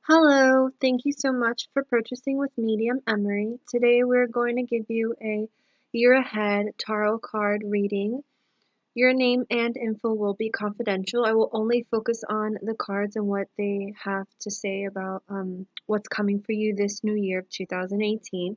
Hello, thank you so much for purchasing with Medium Emary. Today we're going to give you a year ahead tarot card reading. Your name and info will be confidential. I will only focus on the cards and what they have to say about what's coming for you this new year of 2018.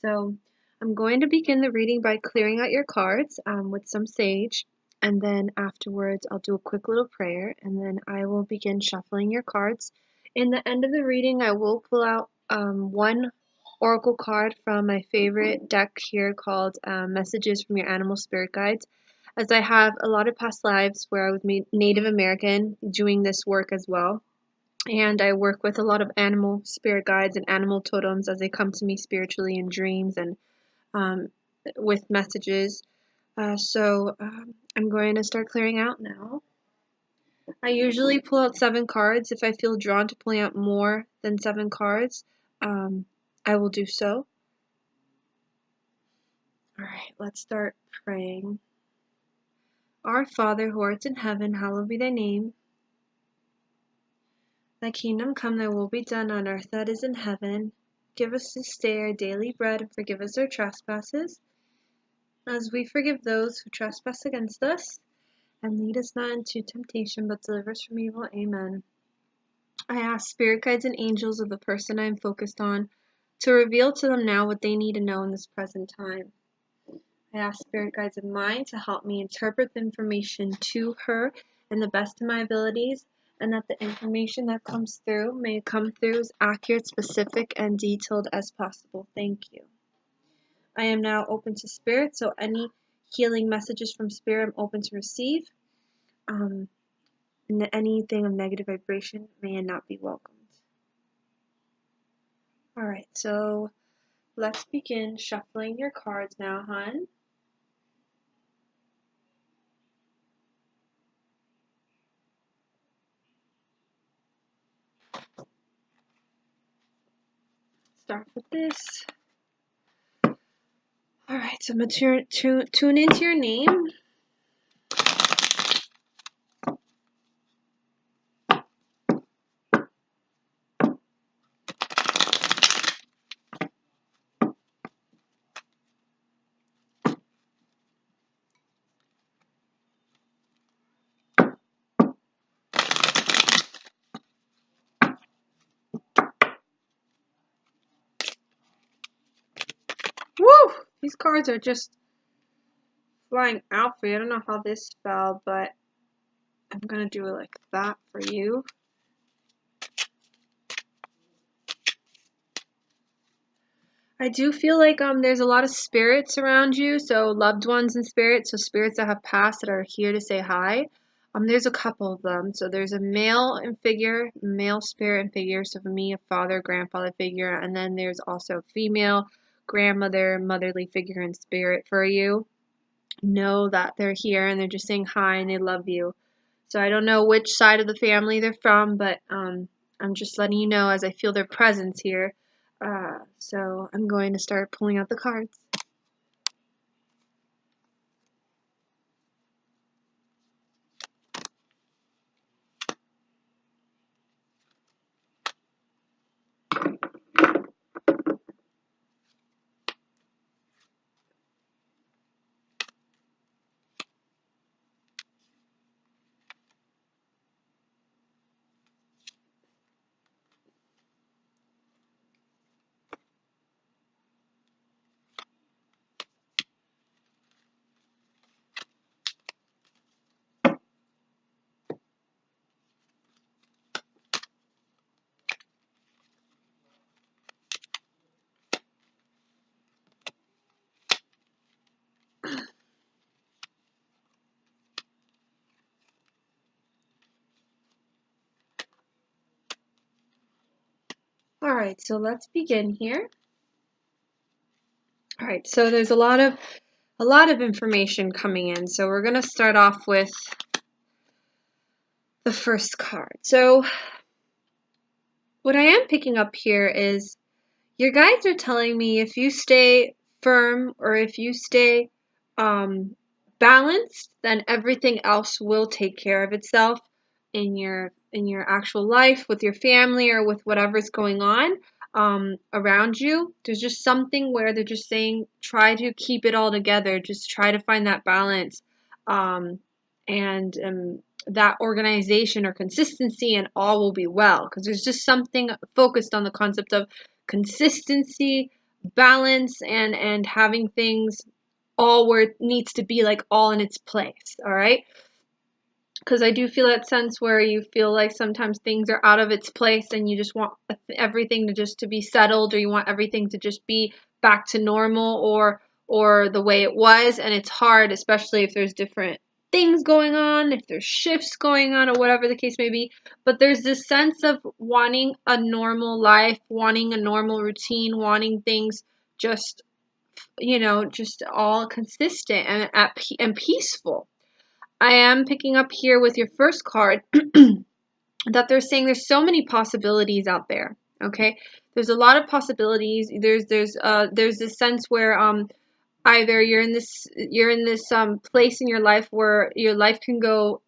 So I'm going to begin the reading by clearing out your cards with some sage, and then afterwards I'll do a quick little prayer, and then I will begin shuffling your cards. In the end of the reading, I will pull out one oracle card from my favorite deck here called Messages from Your Animal Spirit Guides, as I have a lot of past lives where I was Native American doing this work as well. And I work with a lot of animal spirit guides and animal totems as they come to me spiritually in dreams and um, with messages. I'm going to start clearing out now. I usually pull out 7 cards. If I feel drawn to pulling out more than 7 cards, I will do so. Alright, let's start praying. Our Father who art in heaven, hallowed be thy name. Thy kingdom come, thy will be done on earth that is in heaven. Give us this day our daily bread, and forgive us our trespasses, as we forgive those who trespass against us. And lead us not into temptation, but deliver us from evil. Amen. I ask spirit guides and angels of the person I am focused on to reveal to them now what they need to know in this present time. I ask spirit guides of mine to help me interpret the information to her in the best of my abilities, and that the information that comes through may come through as accurate, specific, and detailed as possible. Thank you. I am now open to spirit, so any healing messages from spirit I'm open to receive. And anything of negative vibration may not be welcomed. Alright, so let's begin shuffling your cards now, hon. Start with this. Alright, so I'm going to tune into your name. Woo! These cards are just flying out for you. I don't know how this fell, but I'm going to do it like that for you. I do feel like there's a lot of spirits around you, so loved ones and spirits, so spirits that have passed that are here to say hi. There's a couple of them. So there's a male spirit and figure, so for me, a father, grandfather figure, and then there's also a female grandmother, motherly figure and spirit for you. Know that they're here and they're just saying hi and they love you. So I don't know which side of the family they're from, but I'm just letting you know as I feel their presence here. So I'm going to start pulling out the cards. Alright, so let's begin here. Alright, so there's a lot of information coming in. So we're gonna start off with the first card. So what I am picking up here is your guides are telling me if you stay firm or if you stay balanced, then everything else will take care of itself in your your actual life with your family or with whatever's going on around you. There's just something where they're just saying try to keep it all together, just try to find that balance, and that organization or consistency, and all will be well, because there's just something focused on the concept of consistency, balance, and having things all where it needs to be, like all in its place. All right, because I do feel that sense where you feel like sometimes things are out of its place and you just want everything to just to be settled, or you want everything to just be back to normal, or the way it was. And it's hard, especially if there's different things going on, if there's shifts going on, or whatever the case may be. But there's this sense of wanting a normal life, wanting a normal routine, wanting things just, just all consistent and peaceful. I am picking up here with your first card that they're saying there's so many possibilities out there. Okay, there's a lot of possibilities. There's this sense where either you're in this place in your life where your life can go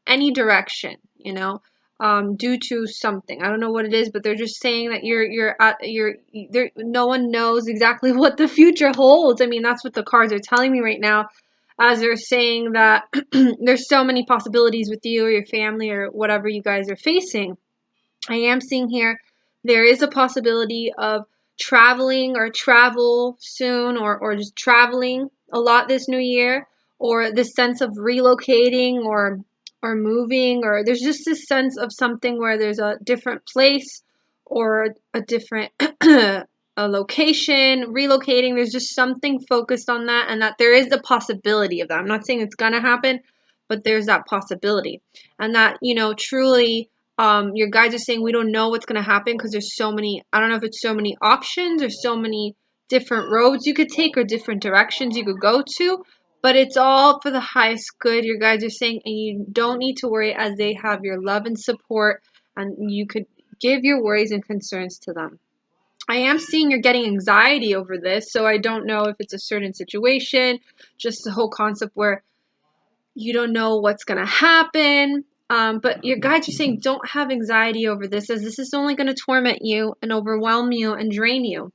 any direction, due to something. I don't know what it is, but they're just saying that you're there. No one knows exactly what the future holds. I mean, that's what the cards are telling me right now, as they're saying that there's so many possibilities with you or your family or whatever you guys are facing. I am seeing here there is a possibility of traveling or travel soon, or just traveling a lot this new year, or this sense of relocating or moving, or there's just this sense of something where there's a different place or a different a location, relocating. There's just something focused on that, and that there is the possibility of that. I'm not saying it's gonna happen, but there's that possibility. And that, truly, your guides are saying we don't know what's going to happen because there's so many, I don't know if it's so many options or so many different roads you could take or different directions you could go to, but it's all for the highest good, your guides are saying, and you don't need to worry, as they have your love and support, and you could give your worries and concerns to them. I am seeing you're getting anxiety over this, so I don't know if it's a certain situation, just the whole concept where you don't know what's going to happen. But your guides are saying don't have anxiety over this, as this is only going to torment you and overwhelm you and drain you.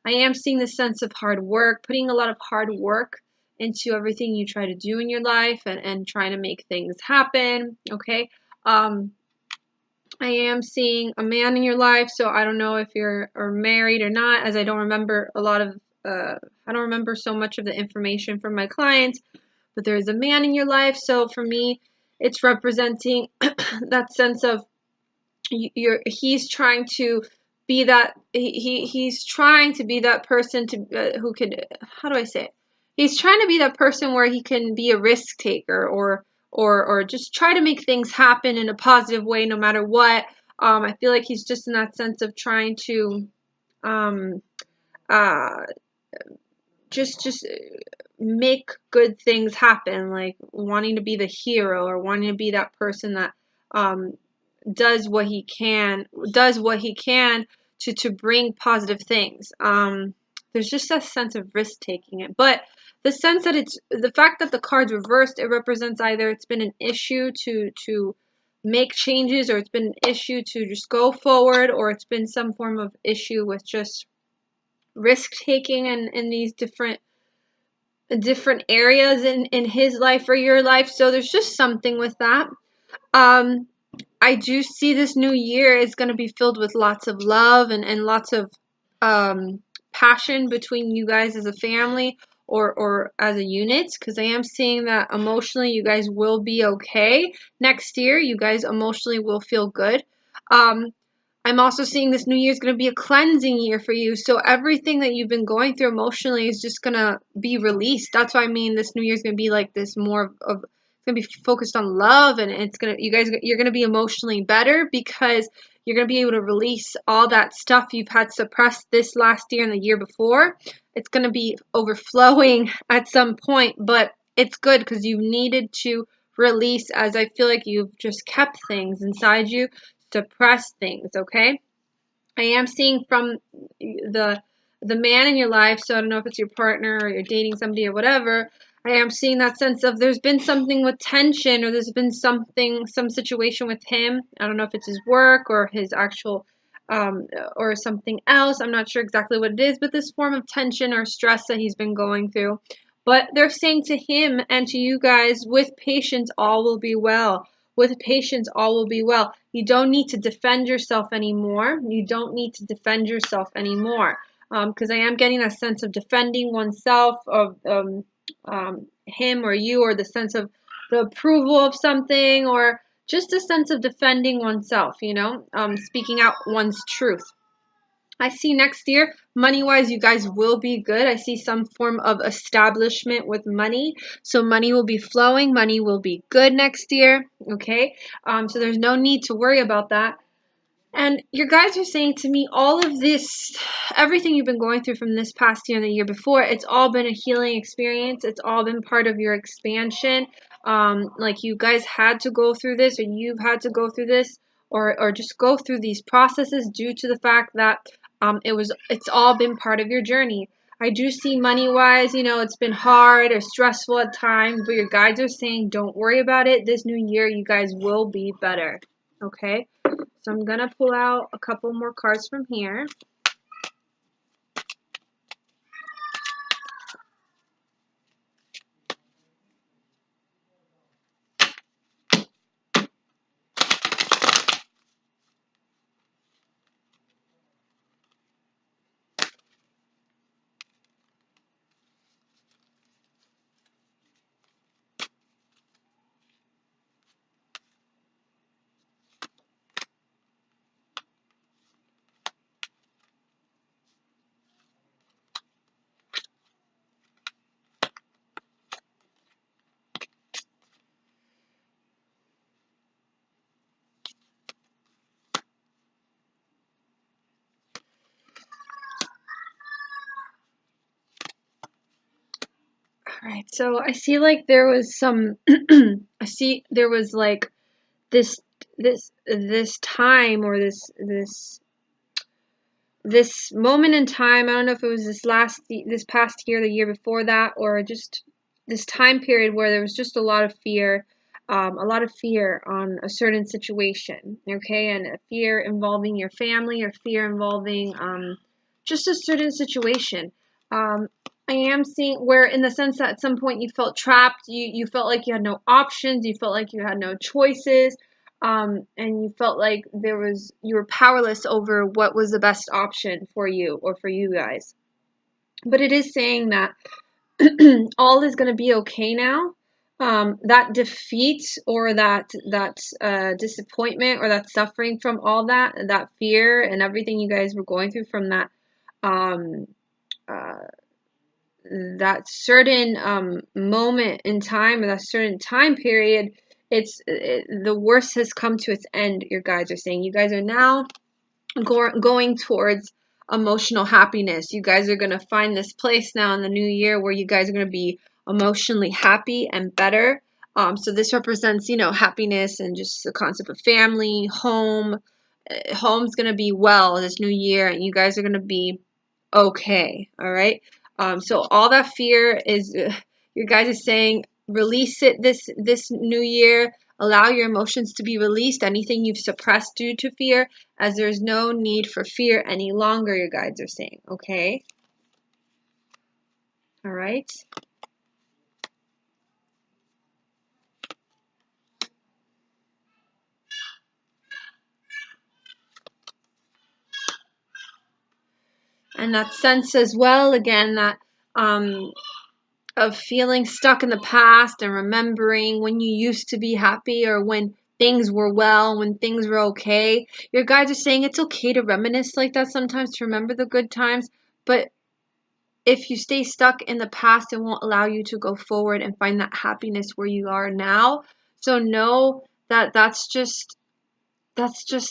I am seeing the sense of hard work, putting a lot of hard work into everything you try to do in your life, and trying to make things happen. Okay. I am seeing a man in your life, so I don't know if you're or married or not, as I don't remember I don't remember so much of the information from my clients, but there is a man in your life. So for me, it's representing that sense of he's trying to be that he's trying to be that person to who could, how do I say it? He's trying to be that person where he can be a risk taker, or just try to make things happen in a positive way no matter what. I feel like he's just in that sense of trying to um, uh, just make good things happen, like wanting to be the hero, or wanting to be that person that um, does what he can to bring positive things. There's just a sense of risk taking it, but the sense that it's the fact that the card's reversed, it represents either it's been an issue to make changes, or it's been an issue to just go forward, or it's been some form of issue with just risk taking in these different areas in his life or your life. So there's just something with that. um I do see this new year is going to be filled with lots of love, and lots of um, passion between you guys as a family, or as a unit, because I am seeing that emotionally you guys will be okay next year. You guys emotionally will feel good. Um, I'm also seeing this new year is going to be a cleansing year for you. So everything that you've been going through emotionally is just going to be released. That's why I mean this new year is going to be like this more of it's going to be focused on love, and you're going to be emotionally better, because you're going to be able to release all that stuff you've had suppressed this last year and the year before. It's going to be overflowing at some point, but it's good because you needed to release, as I feel like you've just kept things inside you, suppress things. Okay, I am seeing from the man in your life, so I don't know if it's your partner or you're dating somebody or whatever. I am seeing that sense of there's been something with tension, or there's been something, some situation with him. I don't know if it's his work or his actual, or something else. I'm not sure exactly what it is, but this form of tension or stress that he's been going through. But they're saying to him and to you guys, with patience, all will be well. With patience, all will be well. You don't need to defend yourself anymore. You don't need to defend yourself anymore. Because I am getting a sense of defending oneself, of him or you, or the sense of the approval of something, or just a sense of defending oneself, speaking out one's truth. I see next year, money-wise, you guys will be good. I see some form of establishment with money. So money will be flowing. Money will be good next year. Okay. So there's no need to worry about that. And your guys are saying to me, all of this, everything you've been going through from this past year and the year before, it's all been a healing experience. It's all been part of your expansion. Like you guys had to go through this, or you've had to go through this, or just go through these processes due to the fact that it's all been part of your journey. I do see money-wise, it's been hard or stressful at times, but your guides are saying, don't worry about it. This new year, you guys will be better. Okay? So I'm going to pull out a couple more cards from here. All right. So I see like there was some I see there was like this this time, or this moment in time. I don't know if it was this past year, the year before that, or just this time period where there was just a lot of fear, a lot of fear on a certain situation, okay, and a fear involving your family, or fear involving just a certain situation. I am seeing where, in the sense that at some point you felt trapped, you felt like you had no options, you felt like you had no choices, and you felt like you were powerless over what was the best option for you or for you guys. But it is saying that all is going to be okay now. That defeat, or that disappointment, or that suffering from all that fear and everything you guys were going through from um, uh, that certain moment in time, or that certain time period, the worst has come to its end. Your guides are saying you guys are now going towards emotional happiness. You guys are going to find this place now in the new year where you guys are going to be emotionally happy and better. So this represents, happiness, and just the concept of family, home. Home's going to be well this new year, and you guys are going to be okay. All right. So all that fear is, your guys are saying, release it this new year. Allow your emotions to be released. Anything you've suppressed due to fear, as there's no need for fear any longer, your guides are saying. Okay. All right. And that sense as well, again, that of feeling stuck in the past and remembering when you used to be happy, or when things were well, when things were okay. Your guides are saying it's okay to reminisce like that sometimes, to remember the good times, but if you stay stuck in the past, it won't allow you to go forward and find that happiness where you are now. So know that that's just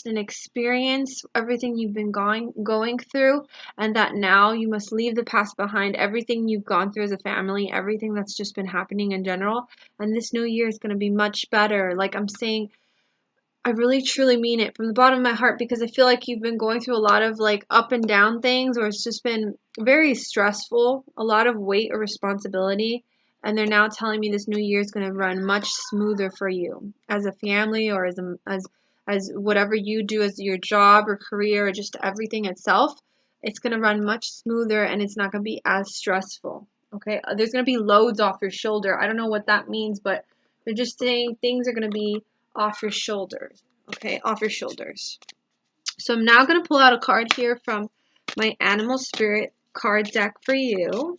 an experience, everything you've been going through, and that now you must leave the past behind, everything you've gone through as a family, everything that's just been happening in general. And this new year is going to be much better. Like I'm saying, I really truly mean it from the bottom of my heart, because I feel like you've been going through a lot of like up and down things, or it's just been very stressful, a lot of weight or responsibility. and they're now telling me this new year is going to run much smoother for you as a family, or as whatever you do as your job or career or just everything itself. It's going to run much smoother, and it's not going to be as stressful. Okay, there's going to be loads off your shoulder. I don't know what that means, but they're just saying things are going to be off your shoulders. Okay, off your shoulders. So I'm now going to pull out a card here from my Animal Spirit card deck for you.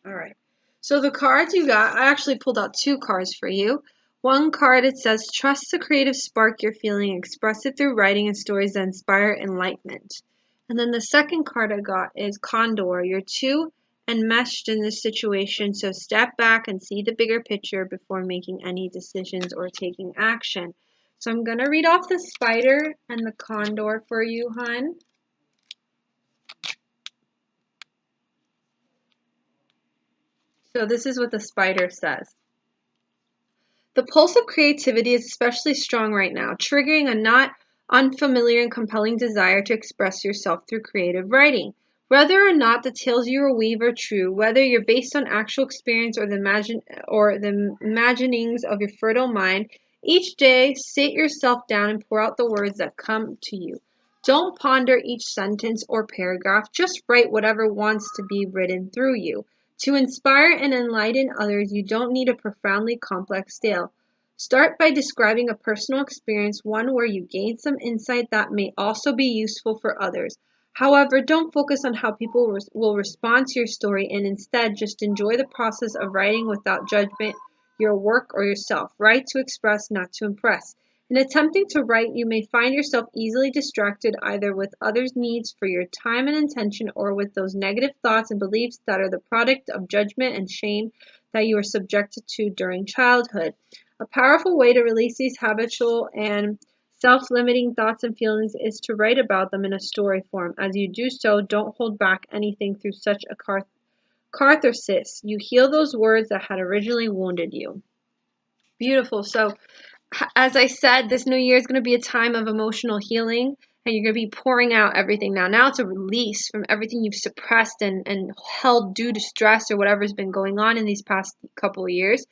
All right. So the cards you got, I actually pulled out two cards for you. One card, it says, trust the creative spark you're feeling, express it through writing and stories that inspire enlightenment. And then the second card I got is Condor. You're too enmeshed in this situation, so step back and see the bigger picture before making any decisions or taking action. So I'm going to read off the spider and the condor for you, hon. So this is what the spider says. The pulse of creativity is especially strong right now, triggering a not unfamiliar and compelling desire to express yourself through creative writing. Whether or not the tales you weave are true, whether you're based on actual experience or the imaginings of your fertile mind, each day sit yourself down and pour out the words that come to you. Don't ponder each sentence or paragraph, just write whatever wants to be written through you. To inspire and enlighten others, you don't need a profoundly complex tale. Start by describing a personal experience, one where you gain some insight that may also be useful for others. However, don't focus on how people will respond to your story, and instead just enjoy the process of writing without judgment, your work or yourself. Write to express, not to impress. In attempting to write, you may find yourself easily distracted either with others' needs for your time and attention or with those negative thoughts and beliefs that are the product of judgment and shame that you were subjected to during childhood. A powerful way to release these habitual and self-limiting thoughts and feelings is to write about them in a story form. As you do so, don't hold back anything through such a catharsis. You heal those words that had originally wounded you. Beautiful. So as I said, this new year is going to be a time of emotional healing, and you're going to be pouring out everything now. Now it's a release from everything you've suppressed and held due to stress or whatever's been going on in these past couple of years.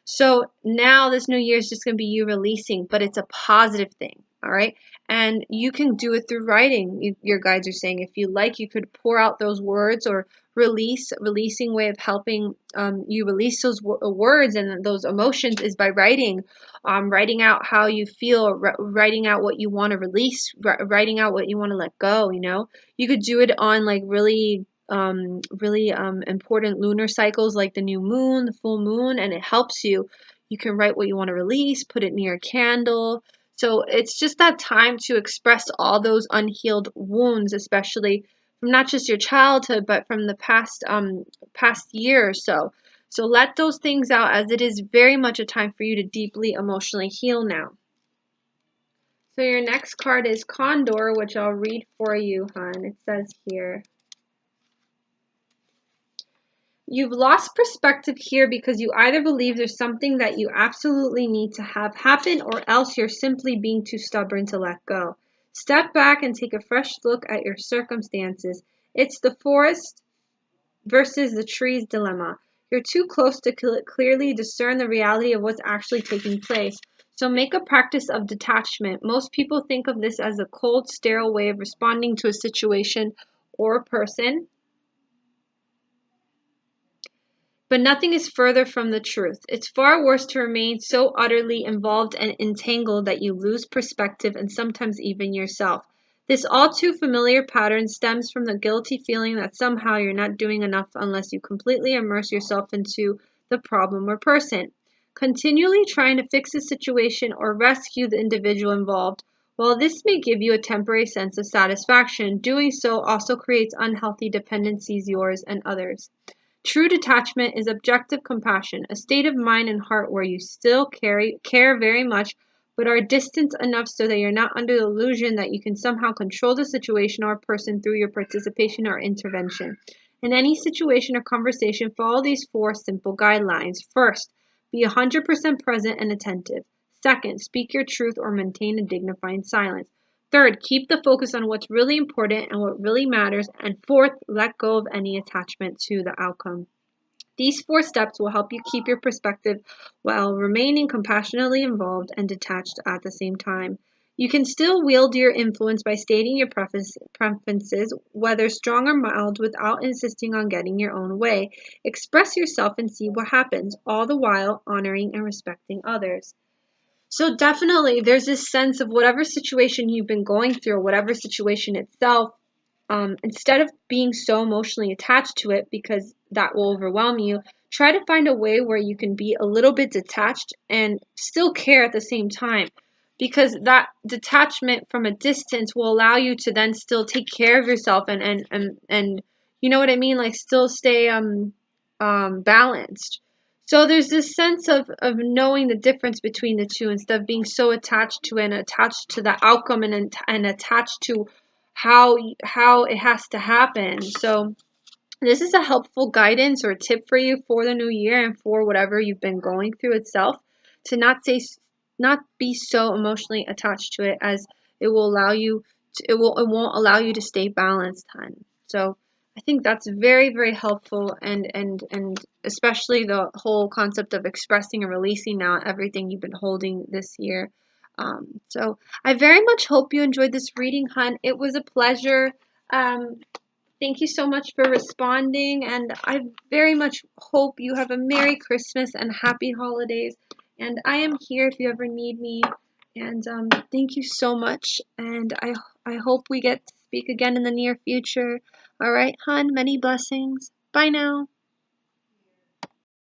So now this new year is just going to be you releasing, but it's a positive thing, all right? And you can do it through writing. Your guides are saying if you like, you could pour out those words or releasing way of helping you release those words and those emotions is by writing. Writing out how you feel, writing out what you want to release, writing out what you want to let go, you know? You could do it on like really important lunar cycles like the new moon, the full moon, and it helps you. You can write what you want to release, put it near a candle. So it's just that time to express all those unhealed wounds, especially from not just your childhood, but from the past year or so. So let those things out, as it is very much a time for you to deeply emotionally heal now. So your next card is Condor, which I'll read for you, hon. It says here, you've lost perspective here because you either believe there's something that you absolutely need to have happen, or else you're simply being too stubborn to let go. Step back and take a fresh look at your circumstances. It's the forest versus the trees dilemma. You're too close to clearly discern the reality of what's actually taking place. So make a practice of detachment. Most people think of this as a cold, sterile way of responding to a situation or a person, but nothing is further from the truth. It's far worse to remain so utterly involved and entangled that you lose perspective and sometimes even yourself. This all too familiar pattern stems from the guilty feeling that somehow you're not doing enough unless you completely immerse yourself into the problem or person. Continually trying to fix a situation or rescue the individual involved, while this may give you a temporary sense of satisfaction, doing so also creates unhealthy dependencies, yours and others. True detachment is objective compassion, a state of mind and heart where you still care very much, but are distant enough so that you're not under the illusion that you can somehow control the situation or person through your participation or intervention. In any situation or conversation, follow these 4 simple guidelines. First, be 100% present and attentive. Second, speak your truth or maintain a dignified silence. Third, keep the focus on what's really important and what really matters. And fourth, let go of any attachment to the outcome. These 4 steps will help you keep your perspective while remaining compassionately involved and detached at the same time. You can still wield your influence by stating your preferences, whether strong or mild, without insisting on getting your own way. Express yourself and see what happens, all the while honoring and respecting others. So definitely there's this sense of whatever situation you've been going through, whatever situation itself, instead of being so emotionally attached to it because that will overwhelm you, try to find a way where you can be a little bit detached and still care at the same time. Because that detachment from a distance will allow you to then still take care of yourself and you know what I mean? Like still stay balanced. So there's this sense of knowing the difference between the two instead of being so attached to it and attached to the outcome and attached to how it has to happen. So this is a helpful guidance or tip for you for the new year and for whatever you've been going through itself, to not be so emotionally attached to it, as it will allow you to, it won't allow you to stay balanced, hon. So I think that's very, very helpful, and especially the whole concept of expressing and releasing now everything you've been holding this year. So I very much hope you enjoyed this reading, hun. It was a pleasure. Um, Thank you so much for responding, and I very much hope you have a Merry Christmas and Happy Holidays. And I am here if you ever need me. And thank you so much, and I hope we get to speak again in the near future. All right, hon, many blessings. Bye now.